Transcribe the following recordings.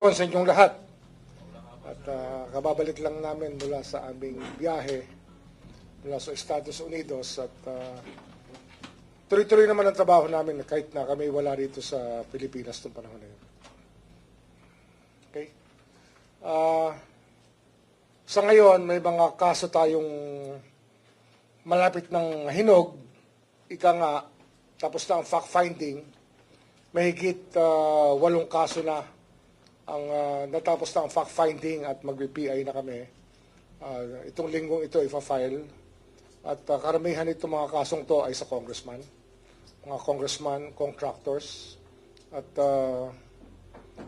hapon sa inyong lahat. At kababalik lang namin mula sa aming biyahe mula sa Estados Unidos at tuloy-tuloy naman ang trabaho namin kahit na kami wala rito sa Pilipinas noong panahon na yun. Okay? Sa ngayon, may mga kaso tayong malapit ng hinog, ika nga, tapos na ang fact-finding, mahigit 8 kaso na ang natapos na ang fact-finding at mag-PI na kami. Itong linggong ito ipa-file. At karamihan itong mga kasong to ay sa congressman. Mga congressman, contractors. At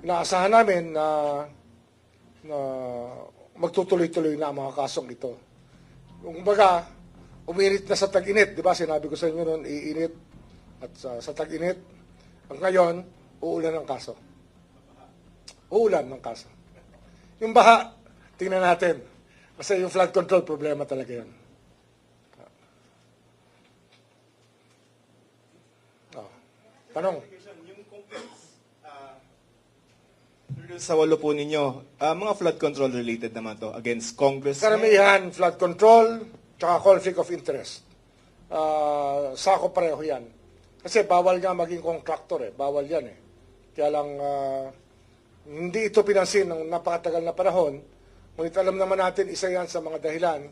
inaasahan namin na magtutuloy-tuloy na ang mga kasong ito. Kung baga, uminit na sa tag-init. Di ba? Sinabi ko sa inyo noon, iinit. At sa tag-init, ngayon, uulan ang kaso. Uulan ng kaso. Yung baha, tingnan natin. Kasi yung flood control, problema talaga yun. Tanong. Yung complaints sa 8 po ninyo, mga flood control related naman to against Congress? Karamihan, flood control, tsaka conflict of interest. Sako pareho yan. Kasi bawal nga maging contractor eh. Bawal yan eh. Kaya lang, hindi ito pinansin ng napakatagal na panahon. Ngunit alam naman natin, isa yan sa mga dahilan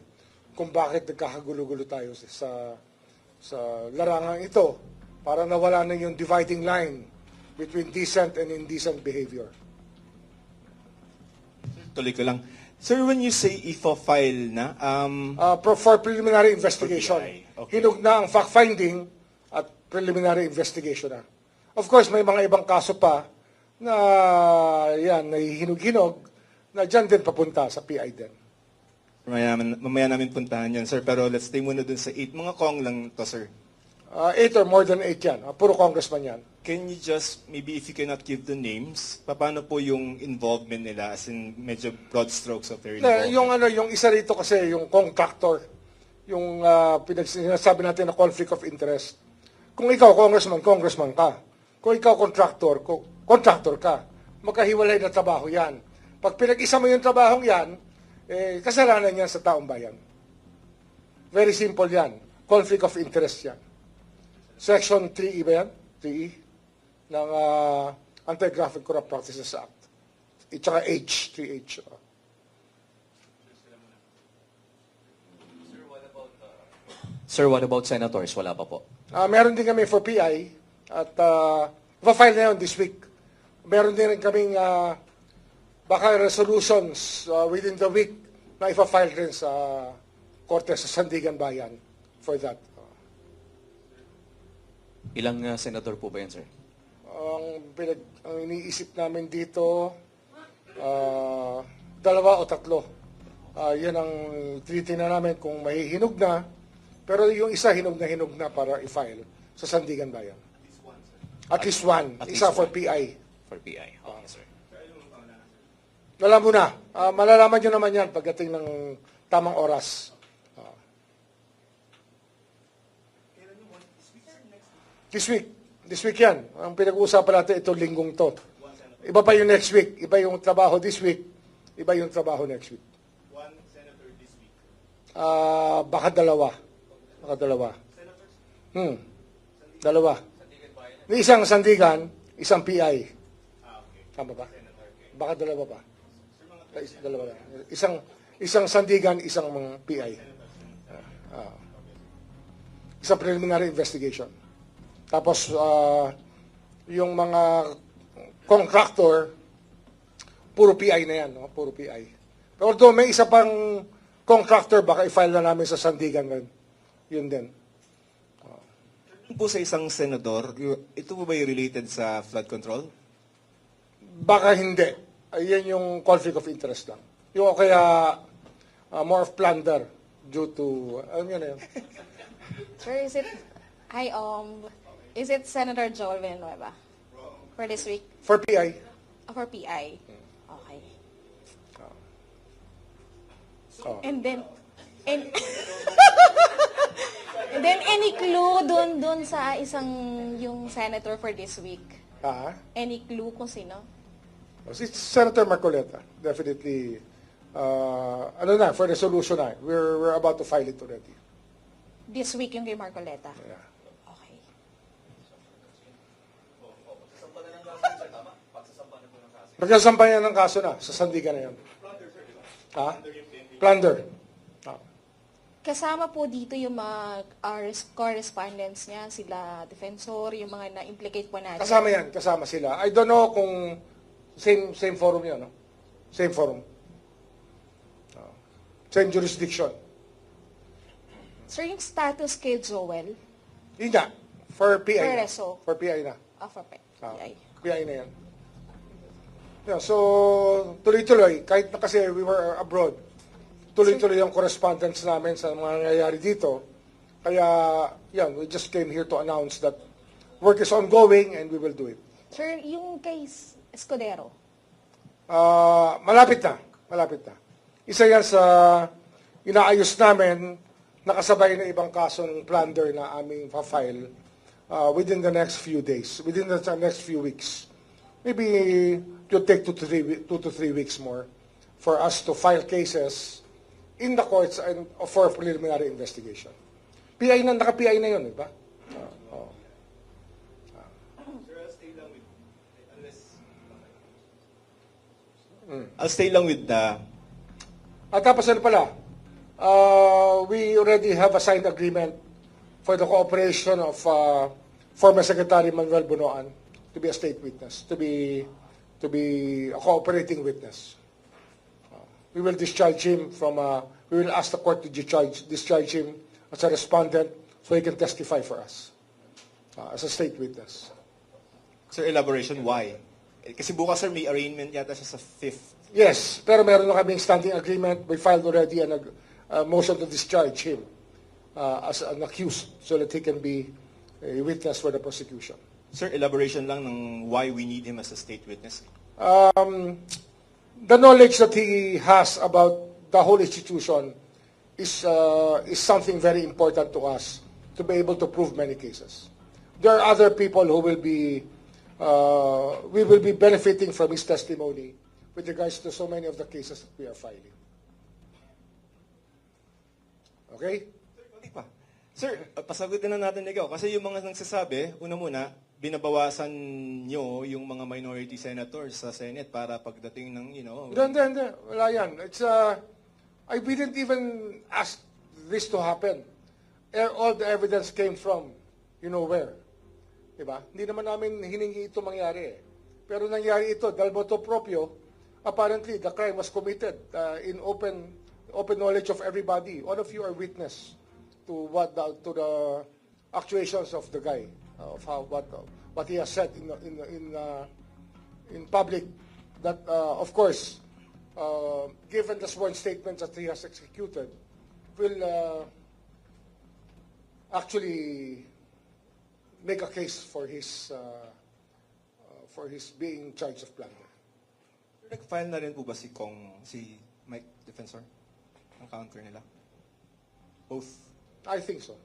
kung bakit nagkakagulo-gulo tayo sa larangan ito para nawala na yung dividing line between decent and indecent behavior. Tuloy ko lang. Sir, when you say ifa-file na, For preliminary investigation. Okay. Hinog na ang fact-finding at preliminary investigation na. Of course, may mga ibang kaso pa na yan, nahihinog-hinog na dyan din papunta sa PI din. mamaya namin puntahan yan, sir. Pero let's stay muna dun sa 8. Mga Kong lang to, sir. 8 or more than 8 yan. Puro congressman yan. Can you just, maybe if you cannot give the names, paano po yung involvement nila, as in medyo broad strokes of their involvement? Yung isa rito kasi, yung contractor, yung sinasabi natin na conflict of interest. Kung ikaw, congressman ka. Kung ikaw, contractor ka. Magkahiwalay na trabaho yan. Pag pinag-isa mo yung trabahong yan, kasalanan yan sa taong bayan. Very simple yan. Conflict of interest yan. Section 3E ba yan? 3E ng Anti-Graft and Corrupt Practices Act. Tsaka H, 3H. Sir, what about senators? Wala pa po. Meron din kami for PI at pa-file na yun this week. Meron din rin kaming baka resolutions within the week na ipa-file rin sa Korte sa Sandigan Bayan for that. Ilang senador po ba yan, sir? Ang iniisip namin dito, 2 o 3. Yan ang tinitingnan namin kung mahihinog na. Pero yung isa hinog na para i-file sa Sandigan Bayan. At least one. Isa for PI. For PI. Okay, sir. Alam mo na. Malalaman nyo naman yan pagdating ng tamang oras. This week yan. Ang pinag-uusapan natin itong linggong to. Iba pa yung next week. Iba yung trabaho this week. Iba yung trabaho next week. One senator this week. Baka dalawa. Dalawa. Isang Sandigan, isang PI. Tama ba? Baka dalawa pa. Dalawa lang. Isang Sandigan, isang PI. Isang preliminary investigation. Tapos, yung mga contractor, puro PI na yan. No? Puro PI. Pero although may isa pang contractor, baka i-file na namin sa Sandigan rin. Yun din. Po sa isang senador, ito po ba yung related sa flood control? Baka hindi. Yan yung conflict of interest lang. Yung kaya more of plunder due to, alam yun na yun. Sir, is it Senator Joel Villanueva for this week? For PI. For PI? Okay. And then any clue doon sa yung senator for this week? Any clue kung sino? It's Senator Marcoleta, definitely. For resolution na. We're about to file it already. This week yung kay Marcoleta. Yeah. Okay. Magkasampayan ng kaso na, sa Sandigan na yan. Ha? Plunder. Kasama po dito yung mga correspondents niya, sila defensor, yung mga na-implicate po natin. Kasama yan, kasama sila. I don't know kung same forum yun, no? Same forum. Same jurisdiction. Sir, yung status kay Joel, Yun nga, for PI For na. reso. For PI na. for PI. PI na yan. Yeah, so, tuloy-tuloy, kahit na kasi we were abroad, tuloy-tuloy yung correspondence namin sa mga nangyayari dito. Kaya, yan, we just came here to announce that work is ongoing and we will do it. Sir, yung kay Escudero, Malapit na. Malapit na. Isa yan sa inaayos namin, nakasabay na ibang kaso ng plunder na aming pa-file within the next few days, within the next few weeks. Maybe it will take 2 to 3 weeks more for us to file cases in the courts and for preliminary investigation. PI na, naka-PI na yun, di ba? I'll stay lang with the... At tapos ano pala, we already have a signed agreement for the cooperation of former Secretary Manuel Bunoan to be a state witness, to be a cooperating witness. We will discharge him from, we will ask the court to discharge him as a respondent so he can testify for us as a state witness. Sir, elaboration, why? Kasi bukas, sir, may arraignment yata siya sa 5th. Yes, pero meron na kaming standing agreement. We filed already a motion to discharge him as an accused so that he can be a witness for the prosecution. Sir, elaboration lang ng why we need him as a state witness. The knowledge that he has about the whole institution is something very important to us to be able to prove many cases. There are other people who will be, we will be benefiting from his testimony with regards to so many of the cases that we are filing. Okay? Sir, pasagutin na natin ikaw. Kasi yung mga nagsasabi, una muna, binabawasan nyo yung mga minority senators sa Senate para pagdating ng, Hindi. Wala yan. We didn't even ask this to happen. All the evidence came from, where. Diba? Hindi naman namin hiningi ito mangyari. Pero nangyari ito, dahil motu proprio, apparently the crime was committed in open knowledge of everybody. All of you are witness to the actuations of the guy, of what he has said in public. That of course, given the sworn statements that he has executed, will actually make a case for his being charged of plunder. Nag-file na rin po ba si Mike Defensor? Ang counter nila? Both? I think so.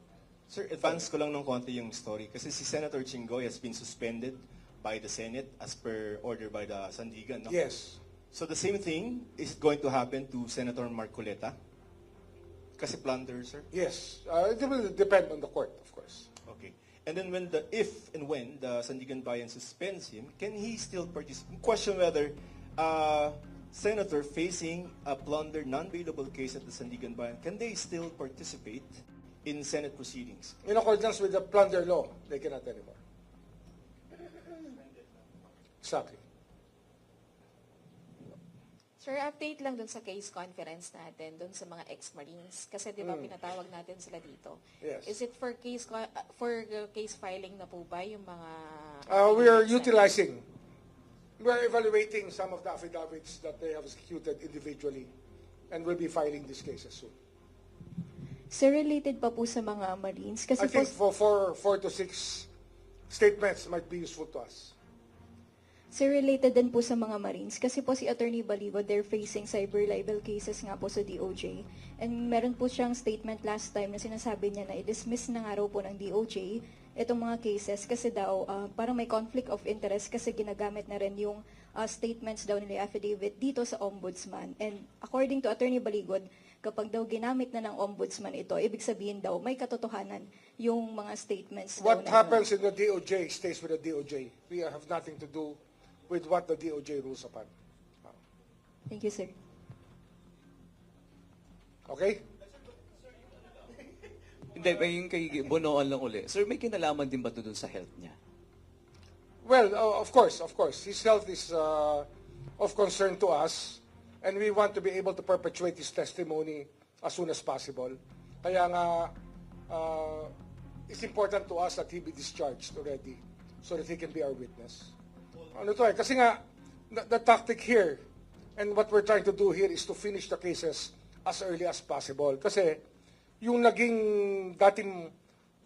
Sir, advance ko lang ng konti yung story. Kasi si Senator Chingoy has been suspended by the Senate as per order by the Sandigan, no? Yes. So the same thing is going to happen to Senator Marcoleta? Kasi plunder, sir? Yes. It will depend on the court, of course. Okay. And then if and when the Sandigan Bayan suspends him, can he still participate? Question whether senator facing a plunder non-bailable case at the Sandigan Bayan, can they still participate in Senate proceedings? In accordance with the plunder law, they cannot anymore. Exactly. Sir, update lang dun sa case conference natin, dun sa mga ex-Marines. Kasi di ba pinatawag natin sila dito? Yes. Is it for case filing na po ba yung mga... We are utilizing, we are evaluating some of the affidavits that they have executed individually and will be filing these cases soon. Sir, related pa po sa mga Marines? Kasi I think for 4 to 6 statements might be useful to us. Sir, related din po sa mga Marines. Kasi po si Attorney Baligo, they're facing cyber libel cases nga po sa DOJ. And meron po siyang statement last time na sinasabi niya na i-dismiss na nga raw po ng DOJ itong mga cases kasi daw parang may conflict of interest kasi ginagamit na rin yung statements daw nila affidavit dito sa ombudsman. And according to Attorney Baligod, kapag daw ginamit na ng ombudsman ito, ibig sabihin daw may katotohanan yung mga statements daw What na happens in the DOJ stays with the DOJ. We have nothing to do with what the DOJ rules upon. Thank you, sir. Okay? Hindi, yung kay Bonoan lang uli. Sir, may kinalaman din ba ito dun sa health niya? Well, of course. His health is of concern to us, and we want to be able to perpetuate his testimony as soon as possible. Kaya nga, it's important to us that he be discharged already so that he can be our witness. Ano to eh? Kasi nga, the tactic here and what we're trying to do here is to finish the cases as early as possible. Kasi yung naging dating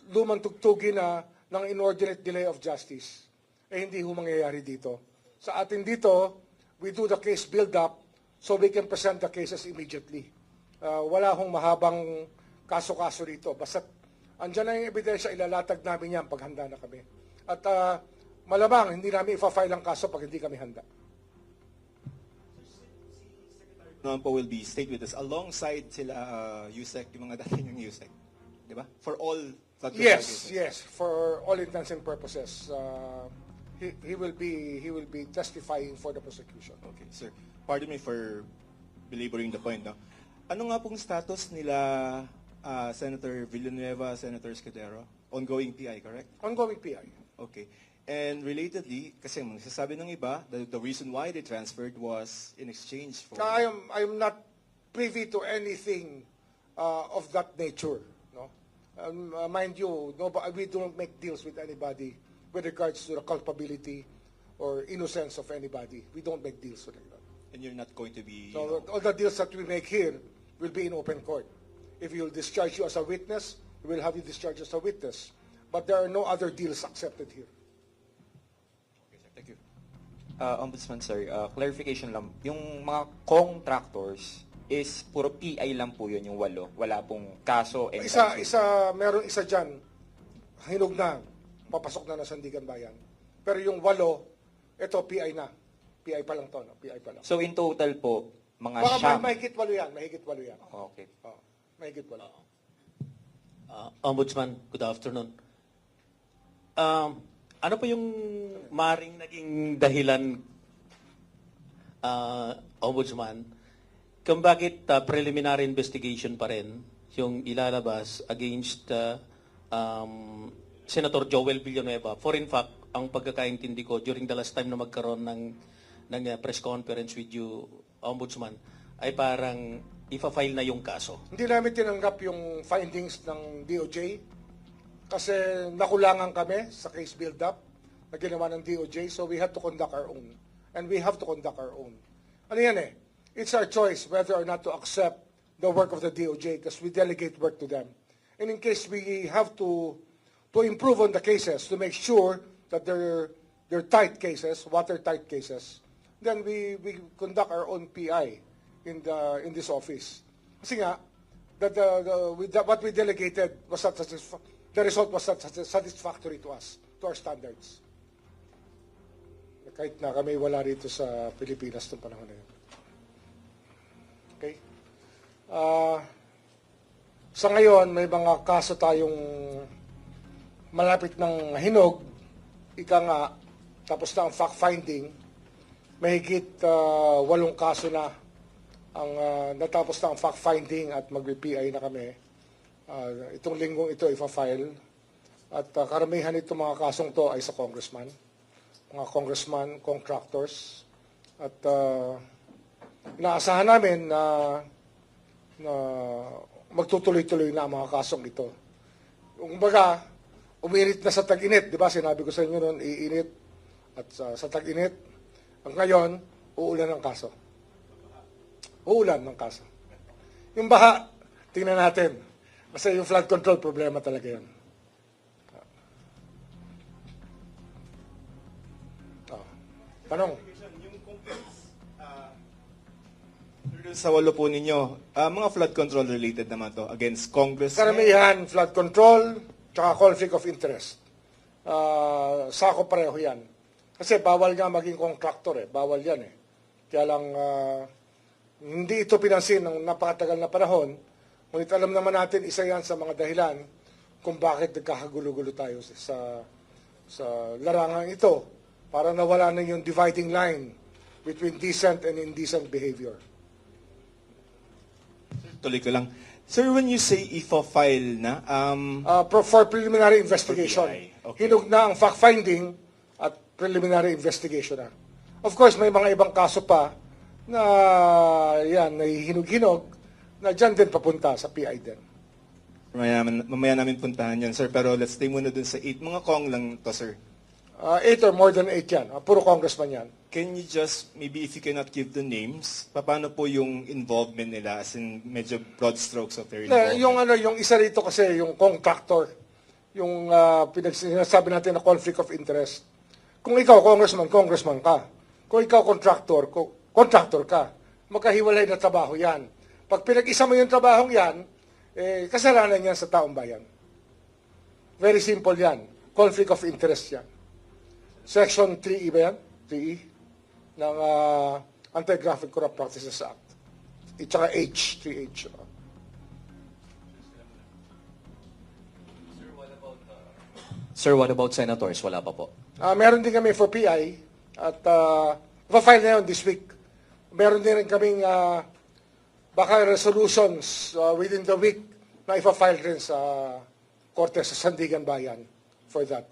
lumang tugtugin na ng inordinate delay of justice, eh hindi ho mangyayari dito. Sa atin dito, we do the case build-up so we can present the cases immediately. Wala hong mahabang kaso-kaso dito. Basta andyan na yung ebidensya, ilalatag namin yan pag handa na kami. At malamang, hindi namin ipa-file ang kaso pag hindi kami handa. Naman po will be stayed with us alongside sila USEC, yung mga dating ng USEC. Di ba? For all flood control cases. Yes. For all intents and purposes, he will be testifying for the prosecution. Okay, sir. Pardon me for belaboring the point. No? Ano nga pong status nila Senator Villanueva, Senator Escudero? Ongoing PI, correct? Ongoing PI. Okay. And relatedly, kasi magsasabi ng iba, the reason why they transferred was in exchange for... I am not privy to anything of that nature. No, mind you, we don't make deals with anybody with regards to the culpability or innocence of anybody. We don't make deals with that. And you're not going to be... So all the deals that we make here will be in open court. If we will discharge you as a witness, we will have you discharged as a witness. But there are no other deals accepted here. Thank you. Ombudsman sir, clarification lang. Yung mga contractors is puro PI lang po yun, yung 8. Wala pong kaso. And Meron isa dyan, hinog na, papasok na sa Sandigan Bayan. Pero yung 8, ito PI na. PI pa lang to, no? PI pa lang. So in total po, mga Baka siyam. mahigit 8 yan, mahigit 8 yan. Okay. Mahigit 8. Ombudsman, good afternoon. Ano po yung maring naging dahilan, Ombudsman, kung bakit preliminary investigation pa rin yung ilalabas against Senator Joel Villanueva? For in fact, ang pagkakaintindi ko during the last time na magkaroon ng press conference with you, Ombudsman, ay parang ifa-file na yung kaso. Hindi namin tinanggap yung findings ng DOJ kasi nakulangan kami sa case build-up na ginawa ng DOJ, so we had to conduct our own. And we have to conduct our own. Ano yan eh? It's our choice whether or not to accept the work of the DOJ because we delegate work to them. And in case we have to improve on the cases to make sure that they're tight cases, watertight cases, then we conduct our own PI in this office. Kasi nga, what we delegated was not the result was not satisfactory to us, to our standards. Kahit na kami wala rito sa Pilipinas noong panahon na yun. Okay? Sa ngayon, may mga kaso tayong malapit ng hinog, ika nga, tapos na ang fact-finding, mahigit 8 kaso na ang natapos na ang fact-finding at mag-PI na kami. Itong linggong ito ipa-file. At karamihan itong mga kasong to ay sa congressman. Mga congressman, contractors. At inaasahan namin na magtutuloy-tuloy na ang mga kasong ito. Kumbaga, uminit na sa tag-init. Di ba? Sinabi ko sa inyo noon, iinit. At sa tag-init, ngayon, uulan ng kaso. Uulan ng kaso. Yung baha, tingnan natin. Kasi yung flood control, problema talaga yun. Tanong. Yung complaints sa 8 po ninyo, mga flood control related naman to against Congress. Karamihan, flood control, tsaka conflict of interest. Sako pareho yan. Kasi bawal nga maging contractor bawal yan Kaya lang hindi ito pinansin ng napakatagal na panahon, ngunit alam naman natin isa yan sa mga dahilan kung bakit nagkakagulo-gulo tayo sa larangan ito para nawala na yung dividing line between decent and indecent behavior. Tuloy ko lang. Sir, when you say ifa-file na, For preliminary investigation. For PI, okay. Hinog na ang fact-finding at preliminary investigation na. Of course, may mga ibang kaso pa na yan, nahihinog-hinog na dyan din papunta sa PI din. mamaya namin puntahan yan, sir. Pero let's stay muna dun sa 8. Mga kong lang to, sir. 8 or more than 8 yan. Puro congressman yan. Can you just, maybe if you cannot give the names, paano po yung involvement nila, as in medyo broad strokes of their involvement? Yung isa rito kasi, yung contractor, yung sinasabi natin na conflict of interest. Kung ikaw, congressman ka. Kung ikaw, contractor ka. Magkahiwalay na trabaho yan. Pag pinag-isa mo yung trabahong yan, kasalanan yan sa taong bayan. Very simple yan. Conflict of interest yan. Section 3E ba yan? 3E? Ng Anti-Graft and Corrupt Practices Act. Tsaka H, 3H. Sir, what about senators? Wala pa po. Meron din kami for PI at pa-file na yun this week. Meron din rin kaming baka resolutions within the week na ipa-file rin sa Korte sa Sandigan Bayan for that.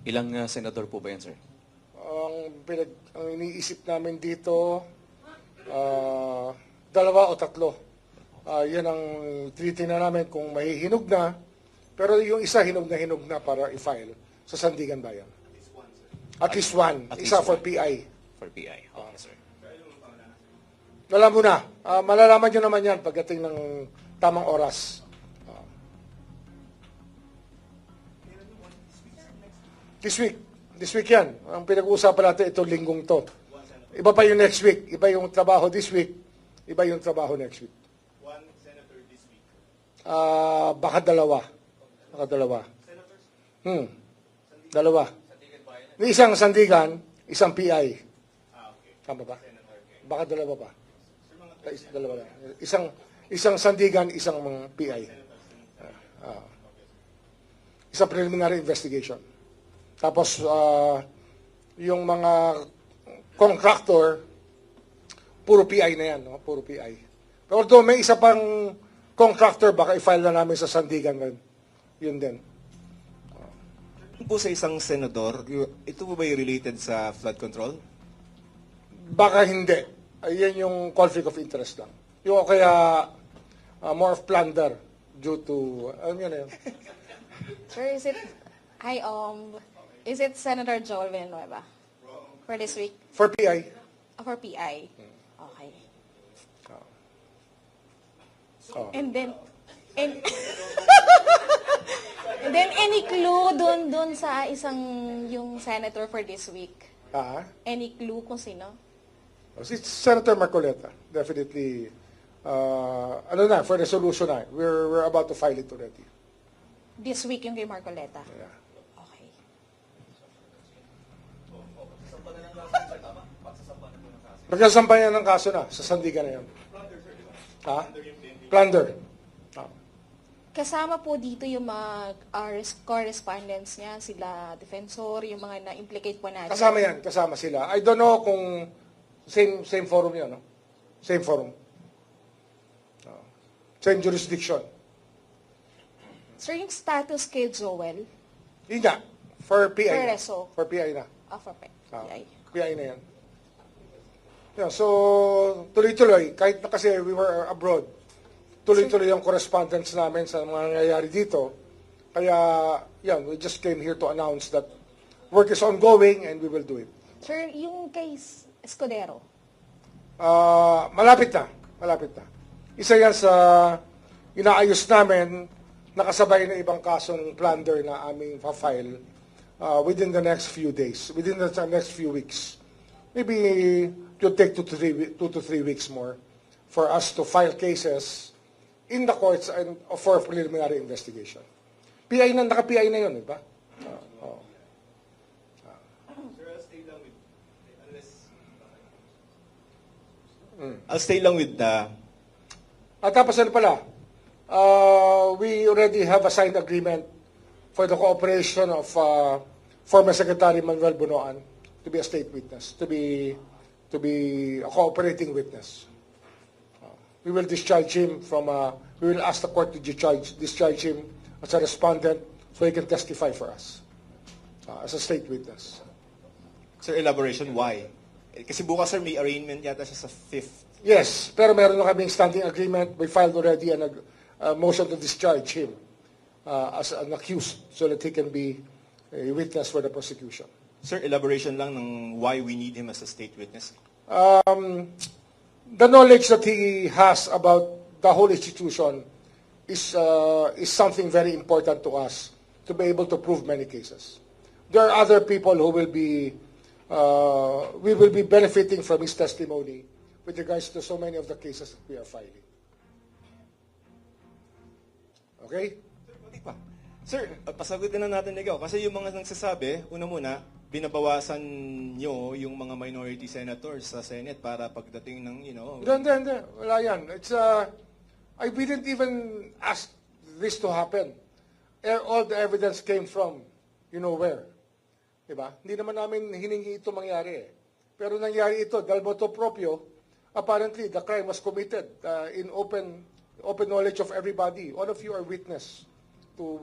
Ilang senador po ba yan, sir? Ang iniisip namin dito, 2 o 3. Yan ang tinitingnan namin kung mahihinog na. Pero yung isa hinog na para i-file sa Sandigan Bayan. At least one. At Isa least for one. PI. For PI. Okay, sir. Alam mo na. Malalaman nyo naman yan pagdating ng tamang oras. This week yan. Ang pinag-uusapan natin itong linggong to. Iba pa yung next week. Iba yung trabaho this week. Iba yung trabaho next week. One senator this week. Baka dalawa. Dalawa. Isang Sandigan, isang PI. Tama ba? Baka dalawa pa. Dalawa lang. Isang Sandigan, isang PI. Isang preliminary investigation. Tapos, yung mga contractor, puro PI na yan. No? Puro PI. Pero although may isa pang contractor, baka i-file na namin sa Sandigan rin. Yun din. Po sa isang senador, ito po ba yung related sa flood control? Baka hindi. Yan yung conflict of interest lang. Yung kaya more of plunder due to, ano yun? Sir, is it Senator Joel Villanueva for this week? For PI. For PI? Okay. Oh. And then and then any clue doon sa yung senator for this week? Any clue kung sino? It's Senator Marcoleta. Definitely. For resolution na. We're about to file it already. This week yung kay Marcoleta? Yeah. Okay. Nagsasampayan ng kaso na sa Sandigan na yun. Plunder. Kasama po dito yung mga correspondents niya, sila defensor, yung mga na-implicate po natin. Kasama sila. I don't know kung same forum yun, no? Same forum. Same jurisdiction. Sir, yung status kay Joel? Yun nga. For PI For na. Reso. For PI na. For PI. PI na yan. Yeah, so, tuloy-tuloy. Kahit na kasi we were abroad, tuloy-tuloy yung correspondence namin sa mga nangyayari dito. Kaya, we just came here to announce that work is ongoing and we will do it. Sir, yung kay Escudero? Malapit na. Isa yan sa inaayos namin, nakasabay na ibang kaso ng plunder na aming pa-file within the next few days, within the next few weeks. Maybe it will take 2 to 3 weeks more for us to file cases in the courts and for preliminary investigation. Naka-PI na yun, di ba? I'll stay lang with the... At tapos ano pala, we already have a signed agreement for the cooperation of former Secretary Manuel Bunoan to be a state witness, to be a cooperating witness. We will discharge him we will ask the court to discharge him as a respondent so he can testify for us as a state witness. Sir, elaboration, why? Kasi bukas, sir, may arraignment yata siya sa 5th. Yes, pero meron na kaming standing agreement. We filed already a motion to discharge him as an accused so that he can be a witness for the prosecution. Sir, elaboration lang ng why we need him as a state witness. The knowledge that he has about the whole institution is something very important to us to be able to prove many cases. There are other people who will be, we will be benefiting from his testimony with regards to so many of the cases that we are filing. Okay? Pati pa. Sir, pasagutin na natin ikaw. Kasi yung mga nagsasabi, una muna, binabawasan nyo yung mga minority senators sa Senate para pagdating ng, Hindi. Wala yan. We didn't even ask this to happen. All the evidence came from, where. Diba? Hindi naman namin hiningi ito mangyari. Pero nangyari ito, dahil motu proprio, apparently the crime was committed in open knowledge of everybody. All of you are witness to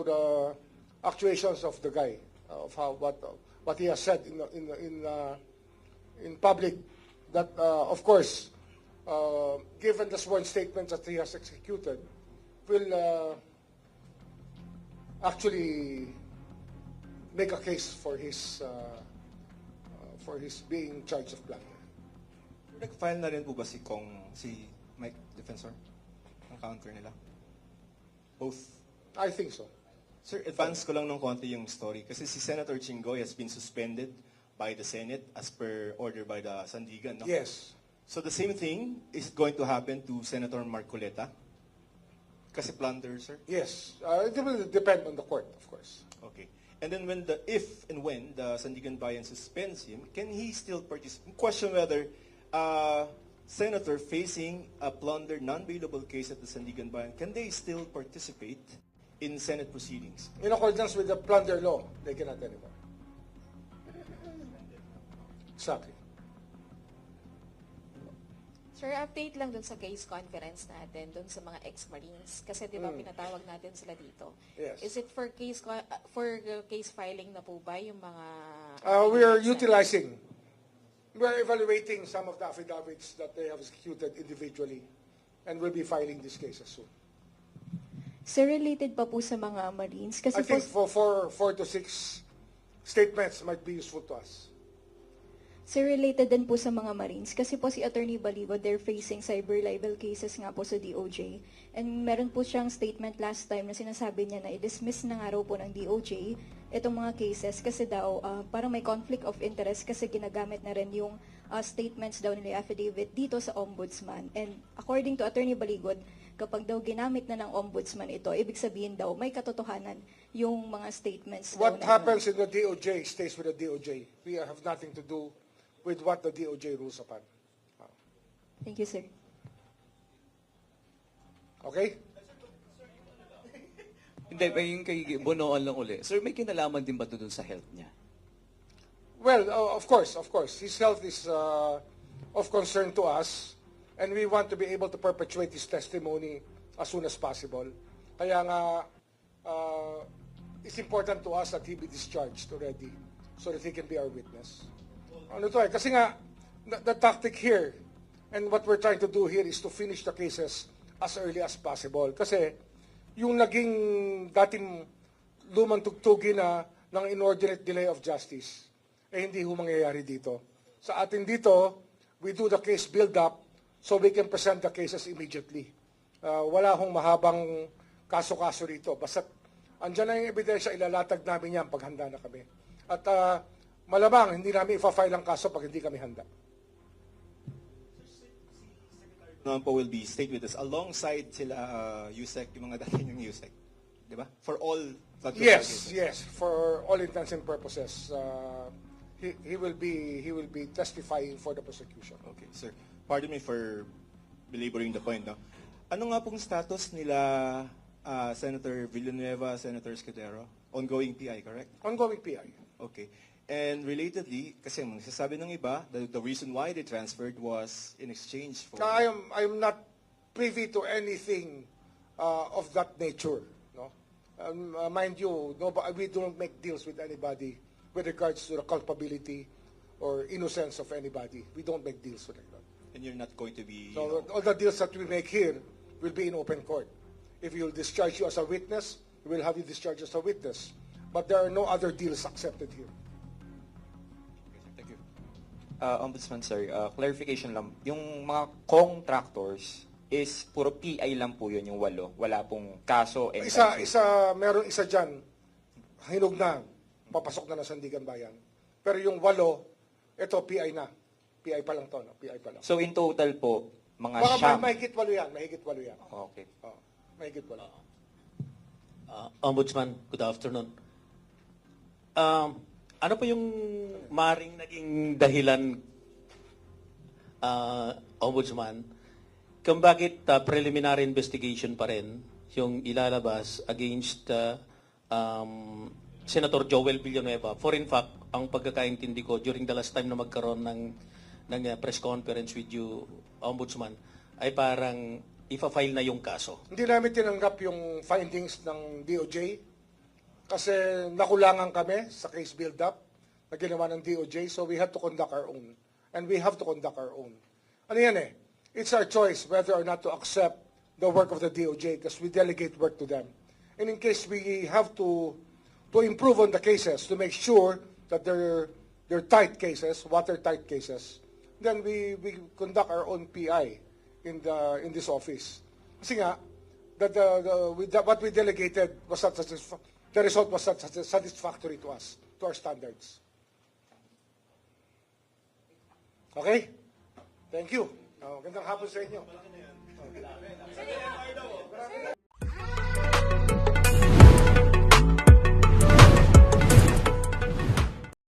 the actuations of the guy, of what he has said in public. That of course, given the sworn statements that he has executed, will actually make a case for his being charged of plunder. Nag-file na rin po ba si Mike Defensor? Ang counter nila? Both? I think so. Sir, advance ko lang ng konti yung story. Kasi si Senator Chingoy has been suspended by the Senate as per order by the Sandigan, no? Yes. So the same thing is going to happen to Senator Marcoleta? Kasi plunder, sir? Yes. It will depend on the court, of course. Okay. And then if and when the Sandigan Bayan suspends him, can he still participate? Question whether senator facing a plunder non-bailable case at the Sandigan Bayan, can they still participate in Senate proceedings? In accordance with the plunder law, they cannot anymore. Exactly. Sir, update lang dun sa case conference natin, dun sa mga ex-Marines. Kasi di ba pinatawag natin sila dito? Yes. Is it for case filing na po ba yung mga... We are utilizing, we are evaluating some of the affidavits that they have executed individually and will be filing these cases soon. Sir, related pa po sa mga Marines, kasi I think for 4 to 6 statements might be useful to us. Sir, related din po sa mga Marines, kasi po si Attorney Baligo, they're facing cyber libel cases nga po sa DOJ. And meron po siyang statement last time na sinasabi niya na i-dismiss na nga raw po ng DOJ itong mga cases kasi daw parang may conflict of interest kasi ginagamit na rin yung statements daw nila affidavit dito sa Ombudsman. And according to Attorney Baligod, kapag daw ginamit na ng Ombudsman ito, ibig sabihin daw may katotohanan yung mga statements daw What na happens in the DOJ stays with the DOJ. We have nothing to do with what the DOJ rules upon. Thank you, sir. Okay? Hindi, yung kay Bonoan lang uli. Sir, may kinalaman din ba ito dun sa health niya? Well, of course. His health is of concern to us, and we want to be able to perpetuate his testimony as soon as possible. Kaya nga, it's important to us that he be discharged already so that he can be our witness. Kasi nga, the tactic here, and what we're trying to do here is to finish the cases as early as possible. Kasi, yung naging dating lumang tugtugin na ng inordinate delay of justice, hindi ho mangyayari dito. Sa atin dito, we do the case build-up so we can present the cases immediately. Wala hong mahabang kaso-kaso rito. Basta andyan na yung ebidensya, ilalatag namin yan paghanda na kami. At malamang, hindi namin ipa-file ang kaso pag hindi kami handa. Naman po will be state witness alongside sila USEC, yung mga dating yung USEC. Di ba? For all... Yes. For all intents and purposes, he will be testifying for the prosecution. Okay, sir. pardon me for belaboring the point, no? Ano nga pong status nila Senator Villanueva, Senator Escudero? Ongoing PI, correct? Ongoing PI. Okay. And relatedly, kasi nagsasabi ng iba, the reason why they transferred was in exchange for... I am not privy to anything of that nature. No, mind you, we don't make deals with anybody with regards to the culpability or innocence of anybody. We don't make deals with that. And you're not going to be... So all the deals that we make here will be in open court. If you'll discharge you as a witness, we will have you discharged as a witness. But there are no other deals accepted here. Thank you. Ombudsman sir, clarification lang. Yung mga contractors is puro PI lang po yun, yung 8. Wala pong kaso and Meron isa dyan, hinog na, papasok na ng Sandigan Bayan. Pero yung 8, ito PI na. PI pa lang to, no? PI pa lang. So in total po, mga Baka siyam. mahigit 8 yan, mahigit 8 yan. Okay. Oh, mahigit 8. Ombudsman, good afternoon. Ano po yung maring naging dahilan, Ombudsman, kung bakit preliminary investigation pa rin yung ilalabas against Senator Joel Villanueva? For in fact, ang pagkakaintindi ko during the last time na magkaroon ng press conference with you, Ombudsman, ay parang ifa-file na yung kaso. Hindi namin tinanggap yung findings ng DOJ kasi nakulangan kami sa case build-up na ginawa ng DOJ, so we had to conduct our own. And we have to conduct our own. Ano yan eh? It's our choice whether or not to accept the work of the DOJ because we delegate work to them. And in case we have to improve on the cases to make sure that they're tight cases, watertight cases, then we conduct our own PI in this office. Kasi nga, what we delegated was not the result was not satisfactory to us, to our standards. Okay? Thank you. Magandang hapon sa inyo.